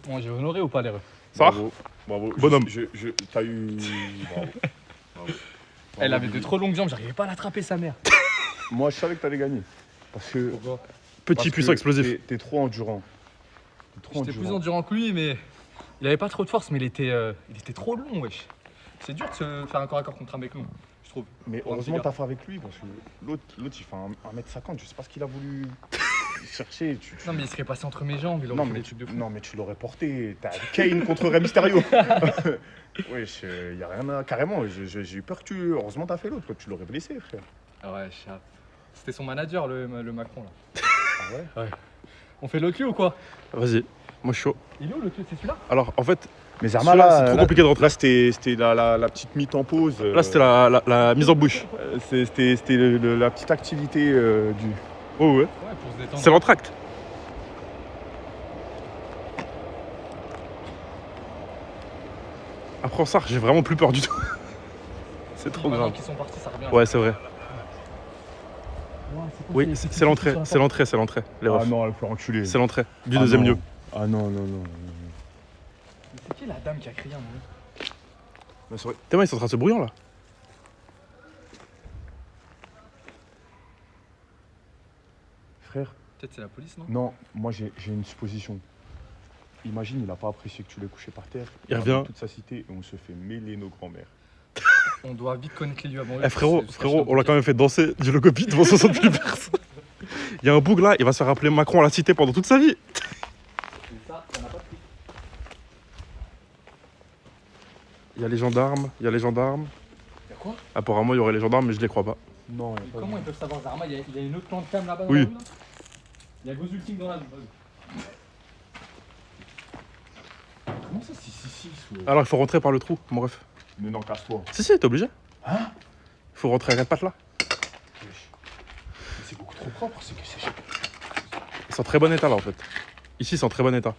Speaker 4: Bon, j'ai honoré ou pas les refs?
Speaker 2: Ça va?
Speaker 5: Bravo.
Speaker 2: Bravo.
Speaker 5: Bonhomme.
Speaker 2: T'as eu. Bravo. Bravo.
Speaker 4: Elle avait de trop longues jambes, j'arrivais pas à l'attraper, sa mère.
Speaker 2: Moi, je savais que t'allais gagner. Parce que.
Speaker 5: Petit, puissant, explosif.
Speaker 2: T'es trop endurant. T'es trop
Speaker 4: J'étais plus endurant que lui, mais il avait pas trop de force, mais il était trop long, wesh. C'est dur de se faire un corps à corps contre un mec long, je trouve.
Speaker 2: Mais
Speaker 4: Pour un
Speaker 2: heureusement,
Speaker 4: petit
Speaker 2: t'as fait avec lui. Parce que l'autre, il fait 1m50. Je sais pas ce qu'il a voulu chercher.
Speaker 4: Non, mais il serait passé entre mes jambes, il aurait
Speaker 2: Non
Speaker 4: fait
Speaker 2: mais,
Speaker 4: des trucs de fou.
Speaker 2: non, mais tu l'aurais porté. T'as Kane contre Rey Mysterio. Wesh, y a rien à. Carrément, j'ai eu peur que tu. Heureusement, t'as fait l'autre. Tu l'aurais blessé, frère.
Speaker 4: Ah ouais, chat. C'était son manager, le Macron, là.
Speaker 2: Ah ouais?
Speaker 4: On fait le cul ou quoi?
Speaker 5: Vas-y, moi je suis chaud.
Speaker 4: Il est où le cul? C'est celui-là?
Speaker 5: Alors en fait,
Speaker 2: Mais
Speaker 5: Zarma,
Speaker 2: Zarma,
Speaker 5: là, c'est trop compliqué de rentrer.
Speaker 2: Là, c'était la petite mythe en pause.
Speaker 5: là c'était la mise en bouche.
Speaker 2: C'était la petite activité du.
Speaker 5: Oh ouais,
Speaker 4: Ouais, pour se détendre.
Speaker 5: c'est l'entracte. Après en sar, j'ai vraiment plus peur du tout. C'est trop
Speaker 4: Maintenant
Speaker 5: grave.
Speaker 4: qu'ils sont partis, ça revient.
Speaker 5: Ouais, c'est vrai.
Speaker 4: Ouais, c'est quoi,
Speaker 5: Oui, c'est l'entrée, c'est l'entrée, c'est l'entrée. Les refs.
Speaker 2: Ah non, elle peut enculer.
Speaker 5: C'est l'entrée du
Speaker 2: Ah
Speaker 5: deuxième
Speaker 2: non.
Speaker 5: lieu.
Speaker 2: Ah non, non, non.
Speaker 4: Mais c'est qui la dame qui a crié un moment?
Speaker 2: Mais c'est vrai.
Speaker 5: T'es ils sont en train de se brouillant là.
Speaker 2: Frère,
Speaker 4: Peut-être c'est la police, non?
Speaker 2: non, moi j'ai une supposition. Imagine, il a pas apprécié que tu l'aies couché par terre.
Speaker 5: Il
Speaker 2: a
Speaker 5: revient.
Speaker 2: appelé toute sa cité et on se fait mêler nos grands-mères.
Speaker 4: On doit vite connaître les lieux avant eux.
Speaker 5: Eh frérot, on l'a quand même fait danser du Logopit devant 60 000 personnes. Il y a un boug là, il va se faire appeler Macron à la cité pendant toute sa vie.
Speaker 4: Ça, on n'a pas pris.
Speaker 5: Il y a les gendarmes, il y a les gendarmes.
Speaker 4: Y'a quoi?
Speaker 5: Apparemment, il y aurait les gendarmes, mais je les crois pas.
Speaker 2: Non,
Speaker 4: Mais comment ils peuvent savoir Zarma? Il y a une autre plante cam là-bas dans
Speaker 5: Oui.
Speaker 4: la rue, là? Il y a Ghost Ultime dans la rue.
Speaker 2: Comment ça, si,
Speaker 5: Alors, il faut rentrer par le trou, mon ref.
Speaker 2: Mais non, casse-toi.
Speaker 5: Si, t'es obligé.
Speaker 2: Hein?
Speaker 5: Il faut rentrer à quatre pattes là.
Speaker 2: Mais c'est beaucoup trop propre, c'est que c'est.
Speaker 5: C'est en très bon état là en fait. Ici, c'est en très bon état.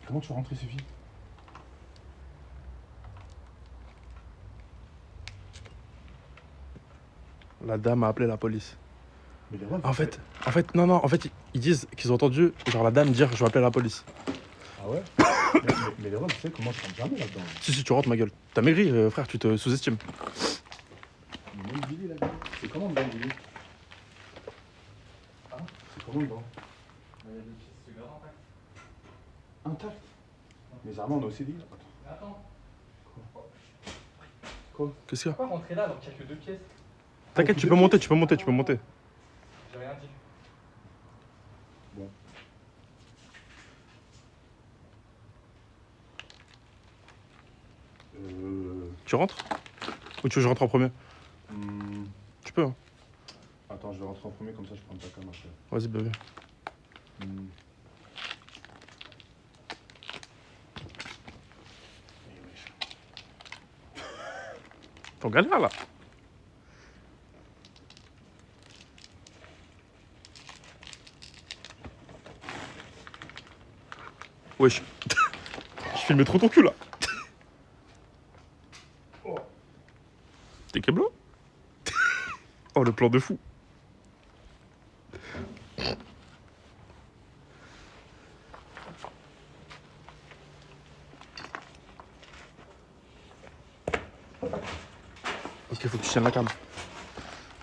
Speaker 2: Comment tu vas rentrer, Sophie?
Speaker 5: La dame a appelé la police.
Speaker 2: Mais les refs,
Speaker 5: En fait, non, en fait, ils disent qu'ils ont entendu genre la dame dire je vais appeler la police.
Speaker 2: Ah ouais? mais les refs, tu sais comment je rentre jamais là-dedans.
Speaker 5: Si, tu rentres ma gueule. T'as maigri, frère, tu te sous-estimes.
Speaker 2: Mais même Billy là-dedans. C'est comment dedans, Billy? Hein? C'est comment dedans? Intact? Mais Zarma, on a aussi dit.
Speaker 4: Attends,
Speaker 5: Qu'est-ce qu'il y a?
Speaker 4: pourquoi rentrer là alors qu'il n'y a que 2 pièces?
Speaker 5: T'inquiète, tu peux monter.
Speaker 4: J'ai rien dit.
Speaker 5: Tu rentres? Ou tu veux que je rentre en premier? Tu peux, hein.
Speaker 2: Attends, je vais rentrer en premier, comme ça je prends ta cam après.
Speaker 5: Vas-y, bébé. T'en galères là. Wesh. Je filmais trop ton cul là. T'es Keblo? Oh le plan de fou. Ok, faut que tu tiennes la cam.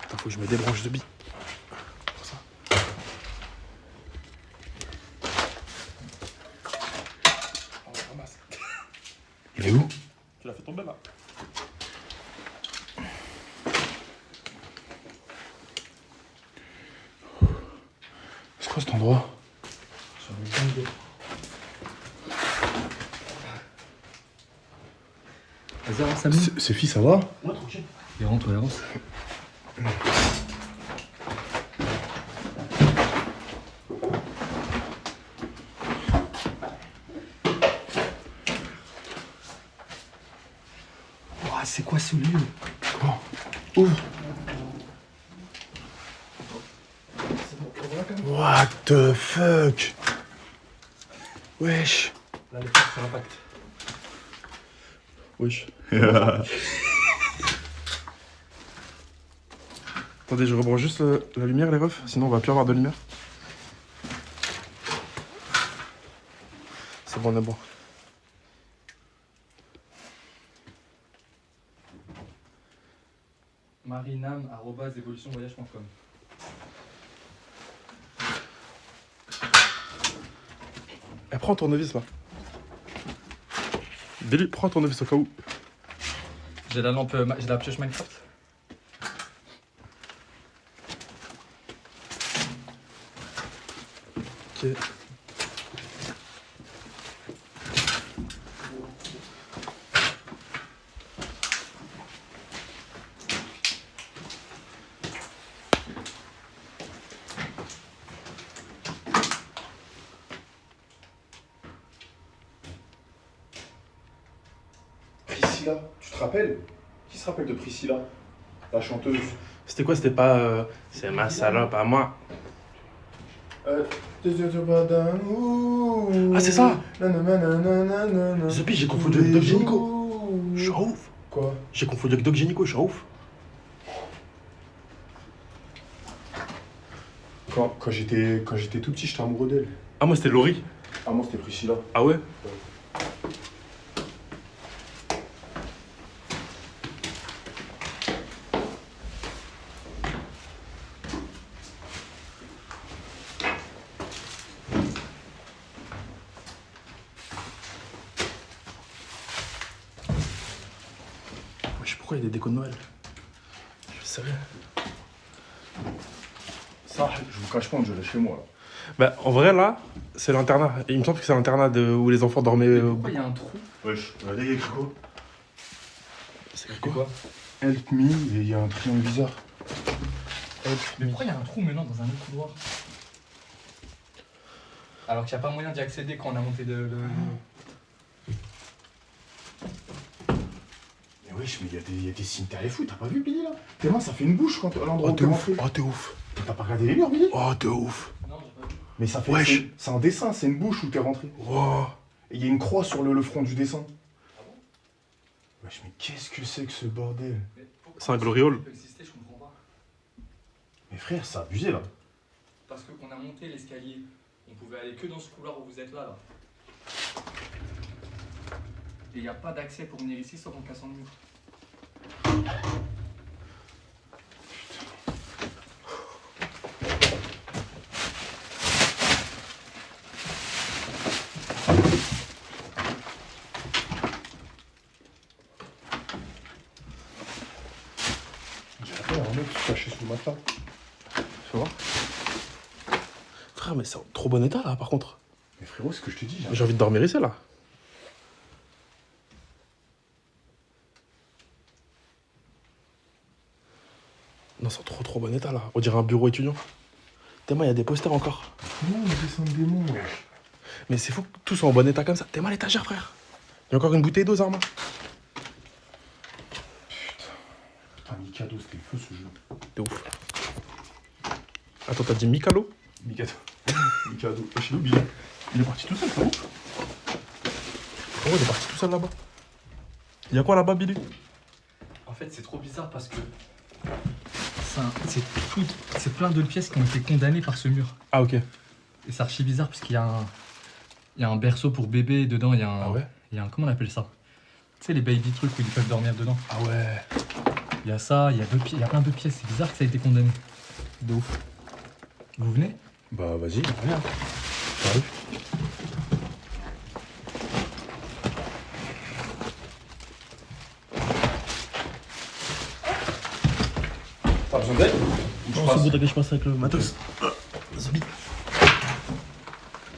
Speaker 5: Attends, faut que je me débranche de billes. Pour ça. On le ramasse.
Speaker 2: Il est où?
Speaker 5: Tu l'as fait tomber là.
Speaker 2: C'est quoi cet endroit?
Speaker 4: Vas-y, avance, Samy.
Speaker 2: Sophie, ça va?
Speaker 4: Il rentre, il avance. Ouah, c'est quoi ce lieu?
Speaker 2: Comment? Ouvre. What the fuck? Wesh.
Speaker 4: Là, les forces sur l'impact.
Speaker 5: Wesh. Attendez, je rebranche juste la lumière, les refs, sinon on va plus avoir de lumière.
Speaker 8: bon, on est bon.
Speaker 4: marinam@evolutionvoyage.com.
Speaker 8: Eh, prends un tournevis là. Billy, prends un tournevis au cas où.
Speaker 4: J'ai la lampe, j'ai la pioche Minecraft.
Speaker 8: Ok.
Speaker 1: Priscilla, tu te rappelles? Qui se rappelle de Priscilla? La chanteuse.
Speaker 8: C'était quoi? C'était pas. C'est ma salope à moi. Ah, c'est ça! Zupi, j'ai confondu avec Doc Génico. Je suis un ouf.
Speaker 1: Quoi?
Speaker 8: J'ai confondu avec Doc Génico, je suis un ouf.
Speaker 1: Quand j'étais tout petit, j'étais amoureux d'elle.
Speaker 8: Ah, moi c'était Laurie.
Speaker 1: Ah, moi, c'était Priscilla.
Speaker 8: Ah ouais? Je sais pourquoi il y a des décos de Noël. Je savais.
Speaker 1: Ça, je vous cache pas, on dirait chez moi, là.
Speaker 8: Bah, en vrai, là, c'est l'internat. Il me semble que c'est l'internat où les enfants dormaient.
Speaker 4: Pourquoi il y a un trou?
Speaker 1: Wesh, regardez, il y a écrit quoi?
Speaker 8: C'est écrit quoi?
Speaker 1: Help me, et il y a un triangle bizarre.
Speaker 4: Mais pourquoi il y a un trou maintenant dans un autre couloir? Alors qu'il n'y a pas moyen d'y accéder quand on a monté le...
Speaker 1: Mais wesh, mais il y a des signes t'as les fous, t'as pas vu Billy là? Tes mains, ça fait une bouche quand à l'endroit
Speaker 8: Oh,
Speaker 1: où
Speaker 8: t'es
Speaker 1: t'es
Speaker 8: ouf.
Speaker 1: rentré.
Speaker 8: Oh, t'es ouf.
Speaker 1: T'as pas regardé les murs, Billy?
Speaker 8: Oh, t'es ouf.
Speaker 4: Non, j'ai pas vu.
Speaker 1: Mais ça fait.
Speaker 8: Wesh.
Speaker 1: C'est un dessin, c'est une bouche où t'es rentré.
Speaker 8: Wow.
Speaker 1: Et il y a une croix sur le front du dessin. Wesh, mais qu'est-ce que c'est que ce bordel?
Speaker 4: Mais pourquoi
Speaker 8: C'est un gloriole.
Speaker 4: ça peut exister, je comprends pas.
Speaker 1: Mais frère, c'est abusé là.
Speaker 4: Parce que qu'on a monté l'escalier, on pouvait aller que dans ce couloir où vous êtes là. Et il n'y a pas d'accès pour venir ici sauf en cassant le mur.
Speaker 1: J'ai appelé un mec caché sous le matelas.
Speaker 8: Fais voir. Frère, mais c'est en trop bon état là, par contre.
Speaker 1: Mais frérot, ce que je te dis,
Speaker 8: J'ai envie de dormir ici là. Non, c'est en trop bon état là. On dirait un bureau étudiant. Tellement il y a des posters encore.
Speaker 1: Non, mais descend des démons, wesh.
Speaker 8: Mais c'est fou que tout soit en bon état comme ça. T'es mal l'étagère, frère. Il y a encore une bouteille d'eau, Zarma.
Speaker 1: Putain, Mikado, c'était le feu ce jeu.
Speaker 8: T'es ouf. Attends, t'as dit Mikalo?
Speaker 1: Mikado. Mikado. Wesh, il est où, Billy? Il est parti tout seul, frérot.
Speaker 8: Oh, il est parti tout seul là-bas. Il y a quoi là-bas, Billy?
Speaker 4: En fait, c'est trop bizarre parce que c'est plein d'autres pièces qui ont été condamnées par ce mur.
Speaker 8: Ah, ok.
Speaker 4: Et c'est archi bizarre parce qu'il y a un berceau pour bébé et dedans il y a un...
Speaker 8: Ah ouais?
Speaker 4: Il y a un... Comment on appelle ça? Tu sais, les baby trucs où ils peuvent dormir dedans.
Speaker 8: Ah ouais.
Speaker 4: Il y a ça, il y a plein d'autres pièces. C'est bizarre que ça ait été condamné. De ouf. Vous venez?
Speaker 8: Bah, vas-y, viens. J'arrive.
Speaker 1: T'as besoin d'aide? Ou je passe?
Speaker 8: T'inquiète, je passe avec le matos. Zombie.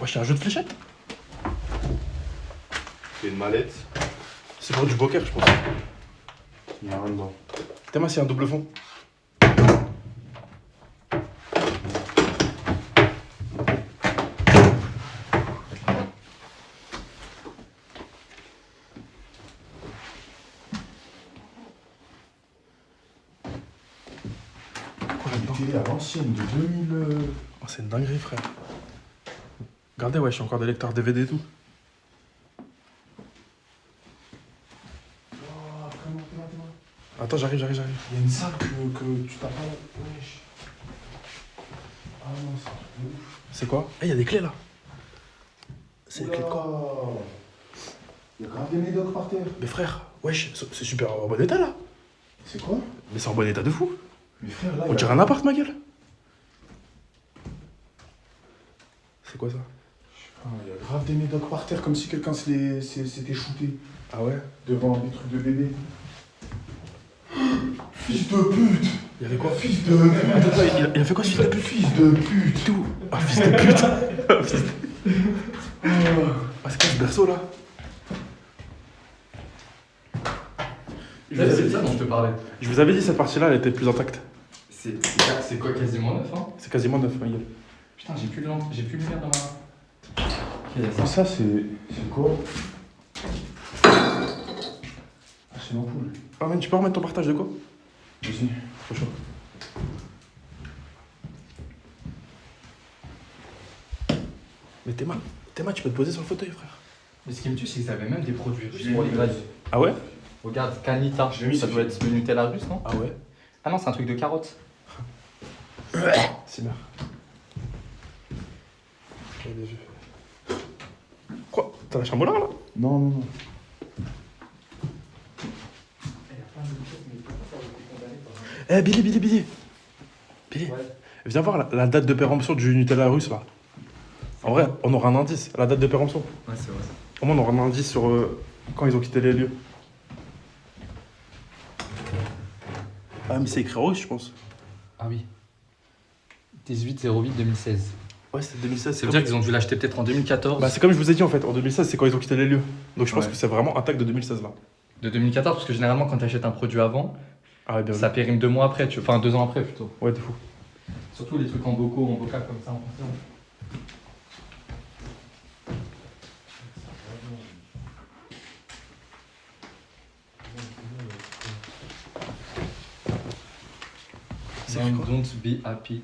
Speaker 8: Ouais, j'ai un jeu de fléchettes.
Speaker 1: Il y a une mallette.
Speaker 8: C'est pour du poker, je pense.
Speaker 1: Il y a rien dedans.
Speaker 8: T'es moi, c'est un double fond.
Speaker 1: Une télé à l'ancienne de 2000.
Speaker 8: Oh, c'est une dinguerie, frère. Regardez, ouais, je suis encore des lecteurs DVD et tout.
Speaker 1: Oh, comment
Speaker 8: Attends, j'arrive.
Speaker 1: Il y a une salle que tu t'as pas. Wesh. Ah non, c'est un truc de ouf.
Speaker 8: C'est quoi? Eh, il y a des clés là. C'est les clés de quoi?
Speaker 5: Il y a grave des médocs par terre.
Speaker 8: Mais frère, wesh, c'est super en bon état là.
Speaker 5: C'est quoi?
Speaker 8: Mais c'est en bon état de fou.
Speaker 5: Mais frère, là,
Speaker 8: On dirait un appart, ma gueule. C'est quoi ça?
Speaker 5: il y a grave des médocs par terre, comme si quelqu'un s'était shooté
Speaker 8: Ah ouais?
Speaker 5: devant des trucs de bébé. Fils de pute!
Speaker 8: Il y avait quoi?
Speaker 5: Fils de pute!
Speaker 8: Attends, il a fait quoi ce fils de pute?
Speaker 5: Fils de pute!
Speaker 8: Tout. Ah, fils de pute. Ah, c'est quoi ce berceau là?
Speaker 4: C'est ça dont je te parlais.
Speaker 8: Je vous avais dit cette partie là elle était plus intacte.
Speaker 4: C'est quoi, quasiment neuf, hein?
Speaker 8: C'est quasiment neuf, ma gueule.
Speaker 4: Putain, j'ai plus de lumière dans ma main.
Speaker 5: Ah, ça, c'est quoi? Ah, c'est l'ampoule.
Speaker 8: Ah, man, tu peux remettre ton partage de quoi?
Speaker 5: Vas-y.
Speaker 8: Trop chaud. Mais Théma, tu peux te poser sur le fauteuil, frère.
Speaker 4: Mais ce qui me tue, c'est qu'ils avaient même des produits russes pour les grades.
Speaker 8: Ah ouais?
Speaker 4: Regarde, Canita.
Speaker 5: Je l'ai mis,
Speaker 4: Ça
Speaker 5: c'est
Speaker 4: doit
Speaker 5: fait.
Speaker 4: être le Nutella russe, non?
Speaker 8: Ah ouais?
Speaker 4: Ah non, c'est un truc de carotte.
Speaker 8: C'est bien. J'avais vu. Quoi? T'as lâché un moulin là?
Speaker 5: Non, non, non.
Speaker 8: Eh, Billy. Billy, viens voir la date de péremption du Nutella russe là. En vrai, on aura un indice, la date de péremption.
Speaker 4: Ouais, c'est vrai.
Speaker 8: Au moins, on aura un indice sur quand ils ont quitté les lieux. Ah, mais c'est écrit en russe, je pense.
Speaker 4: Ah oui. 18/08/2016.
Speaker 8: Ouais, c'est 2016.
Speaker 4: Ça veut dire qu'ils ont dû l'acheter peut-être en 2014.
Speaker 8: Bah, c'est comme je vous ai dit en fait, en 2016, c'est quand ils ont quitté les lieux. Donc je pense
Speaker 4: Ouais.
Speaker 8: que c'est vraiment un tag de 2016 là.
Speaker 4: De 2014, parce que généralement, quand tu achètes un produit avant,
Speaker 8: Ah ouais, bien
Speaker 4: ça périme 2 mois après, enfin 2 ans après plutôt.
Speaker 8: Ouais, de fou.
Speaker 4: Surtout les trucs en bocaux, en bocal comme ça, en conserve.
Speaker 8: C'est écrit quoi?
Speaker 4: Don't be happy.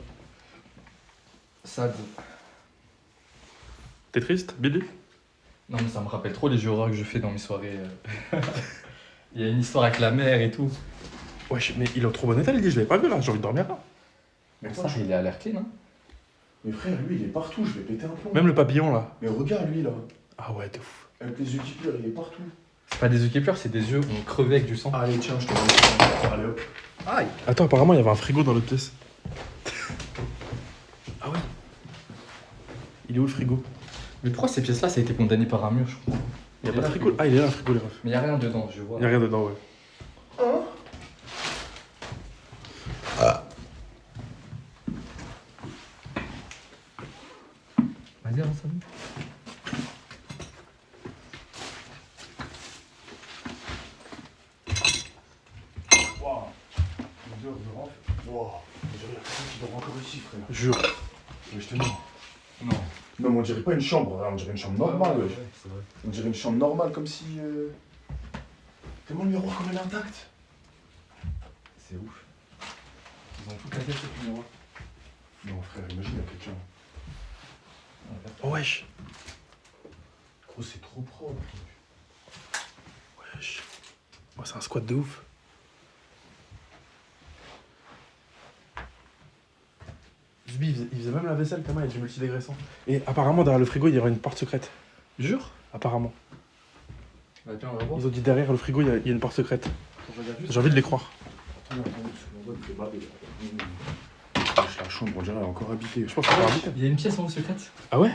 Speaker 4: Sad.
Speaker 8: T'es triste, Billy?
Speaker 4: Non, mais ça me rappelle trop les jeux horreurs que je fais dans mes soirées. Il y a une histoire avec la mère et tout.
Speaker 8: Wesh, mais il est en trop bon état, il dit, je l'avais pas vu là, j'ai envie de dormir là.
Speaker 5: Mais
Speaker 4: Ça, il est à l'air clean, hein.
Speaker 5: Mais frère, lui, il est partout, je vais péter un plomb.
Speaker 8: Même le papillon là.
Speaker 5: Mais regarde, lui, là.
Speaker 8: Ah ouais, de ouf.
Speaker 5: Avec les yeux qui pleurent, il est partout.
Speaker 4: C'est pas des yeux qui pleurent, c'est des yeux où on crevait avec du sang.
Speaker 5: Allez, tiens, je te mets. Allez, hop.
Speaker 4: Aïe.
Speaker 8: Attends, apparemment, il y avait un frigo dans l'autre pièce. Ah ouais? Il est où le frigo?
Speaker 4: Mais pourquoi ces pièces-là, ça a été condamné par un mur, je crois.
Speaker 8: Il y a pas de frigo. Ah, il est là, le frigo, les refs.
Speaker 4: Mais il y a rien dedans, je vois.
Speaker 8: Il y a rien dedans, ouais.
Speaker 4: Vas-y, avance, avance.
Speaker 5: Waouh. L'odeur de renf. Waouh. J'ai l'impression qu'il dort encore ici, frère.
Speaker 8: Jure.
Speaker 5: Mais je te dis.
Speaker 4: Non.
Speaker 5: Non, mais on dirait pas une chambre, hein, on dirait une chambre normale, wesh.
Speaker 4: c'est vrai.
Speaker 5: On dirait une chambre normale, comme si. Tellement le miroir comme elle est intacte.
Speaker 4: C'est ouf. Ils ont tout cassé ce miroir.
Speaker 5: Non, frère, imagine, il y a quelqu'un.
Speaker 8: Oh, wesh.
Speaker 5: Gros, c'est trop propre.
Speaker 8: Wesh. Oh, c'est un squat de ouf. Zubi, il faisait même la vaisselle, tellement il y a du multidégraissant. Et apparemment, derrière le frigo, il y aura une porte secrète.
Speaker 4: Jure?
Speaker 8: Apparemment.
Speaker 4: Bah, tiens, on va voir.
Speaker 8: Ils ont dit derrière le frigo, il y a une porte secrète. J'ai envie de les croire.
Speaker 5: Attendez, parce qu'on voit que le bavé, là. La chambre, on dirait, elle est encore habitée.
Speaker 8: Je pense qu'on va habiter.
Speaker 4: Il y a une pièce en haut secrète.
Speaker 8: Ah ouais?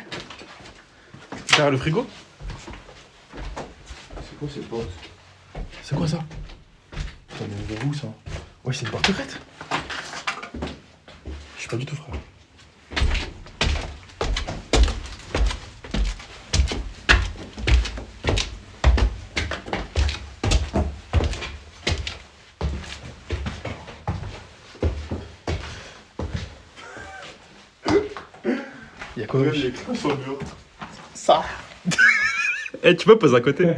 Speaker 8: Derrière le frigo?
Speaker 5: C'est quoi cette porte?
Speaker 8: C'est quoi ça?
Speaker 5: Ça mène vers où, ça?
Speaker 8: Ouais, c'est une porte secrète. Je suis pas du tout frère. Y'a quoi?
Speaker 5: Il y a écrit sur le mur.
Speaker 8: Eh, tu peux poser à côté?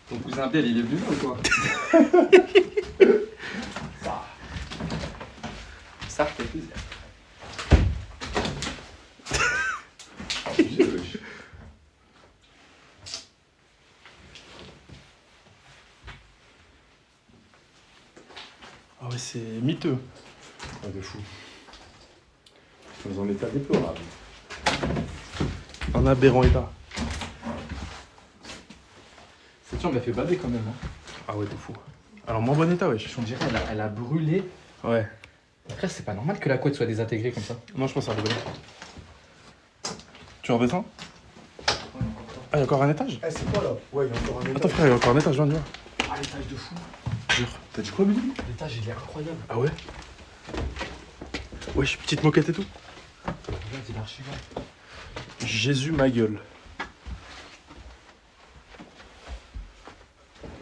Speaker 4: Ton cousin Biel, il est venu ou quoi? Ça fait plaisir.
Speaker 8: Ah ouais, c'est miteux.
Speaker 5: Ah, de fou. Dans un état déplorable.
Speaker 8: Un aberrant état.
Speaker 4: Cette chambre, elle fait bader quand même. Hein.
Speaker 8: Ah ouais, t'es fou. Alors, moins bon état, wesh.
Speaker 4: On dirait elle a brûlé.
Speaker 8: Ouais.
Speaker 4: Après, c'est pas normal que la couette soit désintégrée comme ça.
Speaker 8: Non, je pense à rigoler. Tu redescends? Ah, il y a encore un étage?
Speaker 2: Eh, c'est quoi là? Ouais, il y a encore un étage.
Speaker 8: Attends, frère, il y a encore un étage, viens, viens.
Speaker 4: Ah, l'étage de fou.
Speaker 8: Jure. T'as dit quoi, Billy?
Speaker 4: L'étage, il est incroyable.
Speaker 8: Ah ouais? Wesh, petite moquette et tout.
Speaker 4: Regarde, il est archi grand.
Speaker 8: Jésus, ma gueule.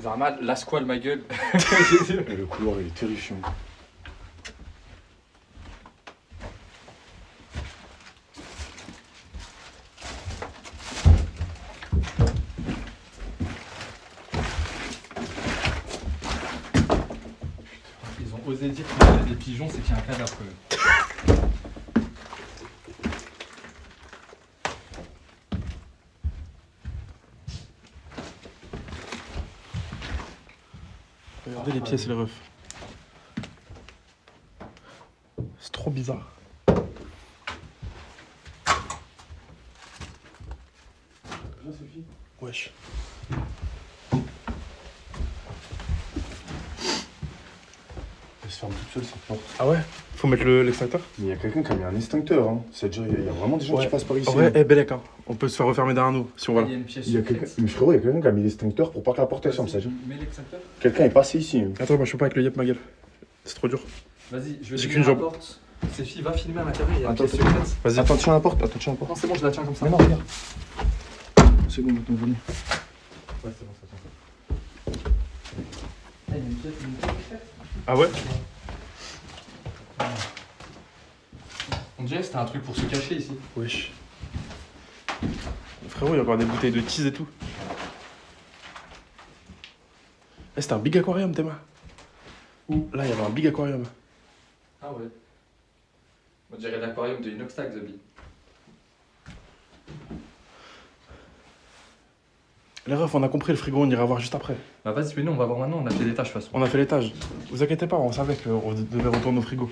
Speaker 4: Zarma, la squale, ma gueule.
Speaker 2: Et le couloir, il est terrifiant.
Speaker 4: Ils ont osé dire qu'il y avait des pigeons, c'est qu'il y a un cadavre quand même.
Speaker 8: Regardez les pièces, les refs. C'est trop bizarre. Wesh.
Speaker 2: Elle se ferme toute seule cette porte.
Speaker 8: Ah ouais? Faut mettre l'extincteur?
Speaker 2: Mais il y a quelqu'un qui a mis un extincteur. Hein. C'est-à-dire, il y a vraiment des gens
Speaker 8: Ouais.
Speaker 2: qui passent par ici.
Speaker 8: En vrai,
Speaker 2: hein.
Speaker 8: eh Belek, hein. On peut se faire refermer derrière nous, si on va
Speaker 4: Il y
Speaker 8: là.
Speaker 4: a une pièce
Speaker 2: Il y a quelqu'un, mais frérot, il y a quelqu'un qui a mis l'extincteur pour pas que la porte elle ferme. C'est-à-dire,
Speaker 4: Mets l'extincteur.
Speaker 2: quelqu'un est passé ici. Hein.
Speaker 8: Attends, moi je peux pas avec le yep, ma gueule. C'est trop dur.
Speaker 4: Vas-y, je vais
Speaker 8: J'ai
Speaker 4: ouvrir
Speaker 8: qu'une
Speaker 4: la
Speaker 8: jambe.
Speaker 4: porte. Céphie, va filmer à l'intérieur, il y a une
Speaker 2: Attends,
Speaker 4: pièce secrète.
Speaker 8: Vas-y.
Speaker 2: Attends, tiens la porte. Attends, tiens la porte.
Speaker 4: Non, c'est bon, je la tiens comme ça.
Speaker 2: Mais non, regarde. C'est bon, maintenant, venez.
Speaker 4: Ouais, c'est bon, ça tient. Il y a une pièce secrète.
Speaker 8: Ah ouais?
Speaker 4: On dirait que c'était un truc pour se cacher ici.
Speaker 8: Wesh. Frérot, il y a encore des bouteilles de tease et tout. Eh, c'était un big aquarium, Théma. Où? Là, il y avait un big aquarium.
Speaker 4: Ah ouais. On dirait l'aquarium de Inoxtag, The Bee.
Speaker 8: Les refs, on a compris, le frigo, on ira voir juste après.
Speaker 4: Bah vas-y, mais nous on va voir maintenant, on a fait des tâches de toute façon.
Speaker 8: On a fait l'étage. Vous inquiétez pas, on savait qu'on devait retourner au frigo.